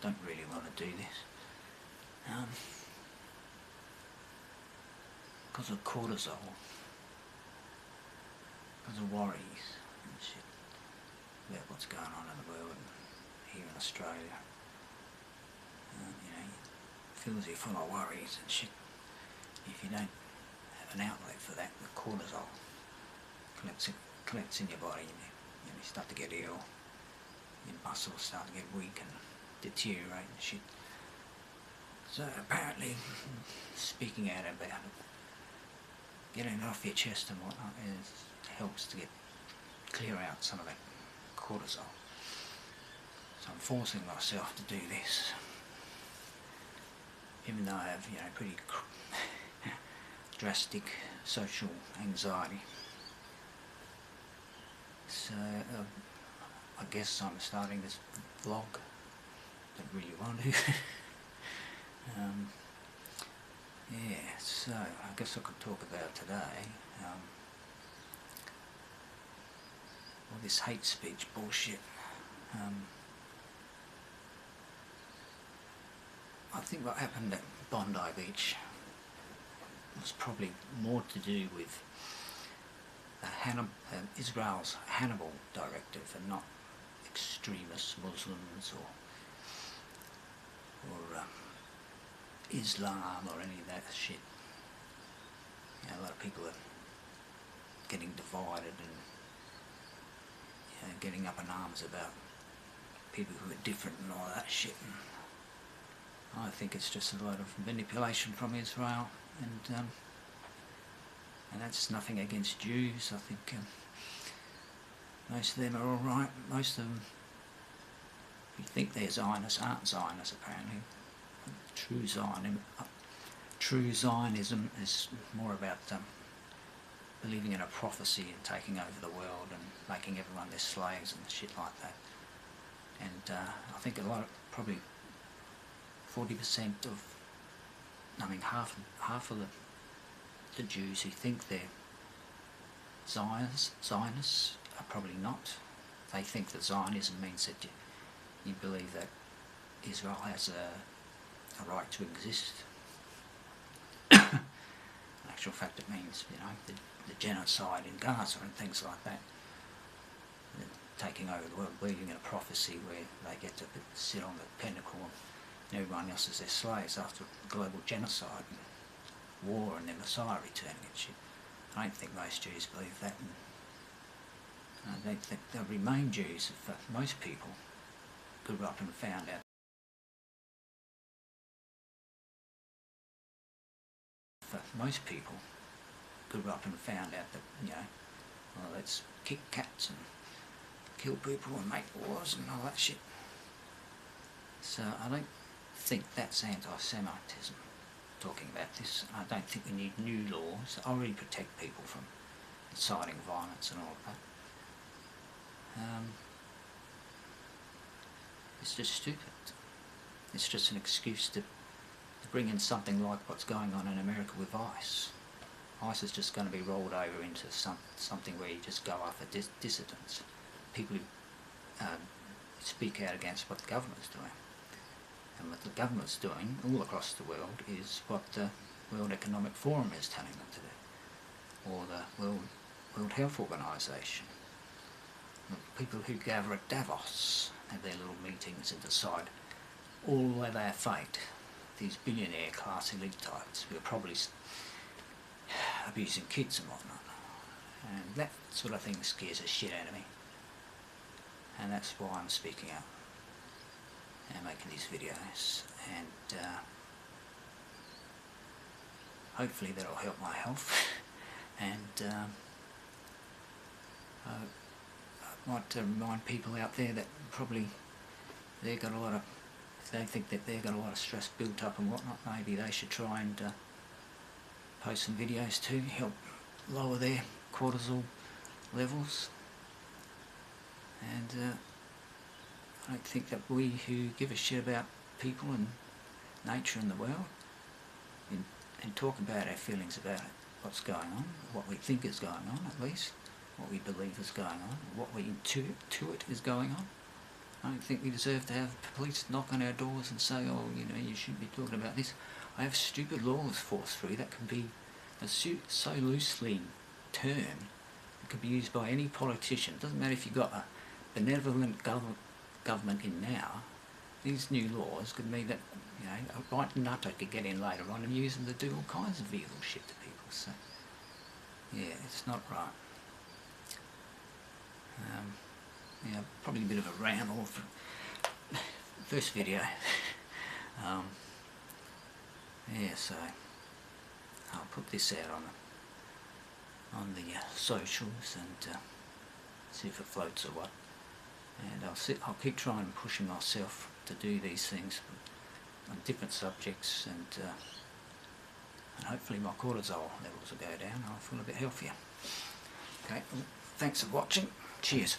don't really want to do this. Because of cortisol, because of worries and shit about what's going on in the world and here in Australia. You know, it fills you full of worries and shit. If you don't have an outlet for that, the cortisol collects in your body, and you start to get ill. Your muscles start to get weak and deteriorate and shit. So apparently, speaking out about it, getting it off your chest and whatnot, helps to clear out some of that cortisol. So I'm forcing myself to do this, even though I have, pretty drastic social anxiety. So I guess I'm starting this vlog. Don't really want to. Yeah, so I guess I could talk about today all this hate speech bullshit. I think what happened at Bondi Beach was probably more to do with Israel's Hannibal directive, and not extremist Muslims or Islam or any of that shit. A lot of people are getting divided and getting up in arms about people who are different and all that shit. And I think it's just a lot of manipulation from Israel, and that's nothing against Jews. I think most of them are all right. Most of them who think they're Zionists aren't Zionists, apparently. True Zionism is more about believing in a prophecy and taking over the world and making everyone their slaves and shit like that. And I think probably 40% half of the Jews who think they're Zionists are probably not. They think that Zionism means that you believe that Israel has a right to exist. In actual fact, it means, the genocide in Gaza and things like that. Taking over the world, believing in a prophecy where they get to sit on the pinnacle and everyone else is their slaves after global genocide and war and their Messiah returning and shit. I don't think most Jews believe that, and I don't think they'll remain Jews if most people grew up and found out. Most people grew up and found out that, let's kick cats and kill people and make wars and all that shit. So I don't think that's anti-Semitism, talking about this. I don't think we need new laws that already protect people from inciting violence and all of that. It's just stupid. It's just an excuse to bring in something like what's going on in America with ICE. ICE is just going to be rolled over into something where you just go after dissidents, people who speak out against what the government's doing. And what the government's doing all across the world is what the World Economic Forum is telling them to do, or the World Health Organization. The people who gather at Davos have their little meetings and decide all their fate. These billionaire class elite types who are probably abusing kids and whatnot. And that sort of thing scares the shit out of me. And that's why I'm speaking out and making these videos. And hopefully that'll help my health. And I want to remind people out there that probably they've got a lot of, if they think that they've got a lot of stress built up and whatnot, maybe they should try and post some videos to help lower their cortisol levels. And I don't think that we who give a shit about people and nature in the world and talk about our feelings about it, what's going on, what we think is going on at least, what we believe is going on, what we intuit is going on. I I don't think we deserve to have police knock on our doors and say, oh, you know, you shouldn't be talking about this. I have stupid laws forced through that can be so loosely termed. It could be used by any politician. It doesn't matter if you've got a benevolent government in now. These new laws could mean that, you know, a right nutter could get in later on and use them to do all kinds of evil shit to people. So, yeah, it's not right. Yeah, probably a bit of a ramble for first video. Yeah, so I'll put this out on the socials and see if it floats or what. And I'll keep trying and pushing myself to do these things on different subjects, and hopefully my cortisol levels will go down and I'll feel a bit healthier. Okay, well, thanks for watching. Cheers.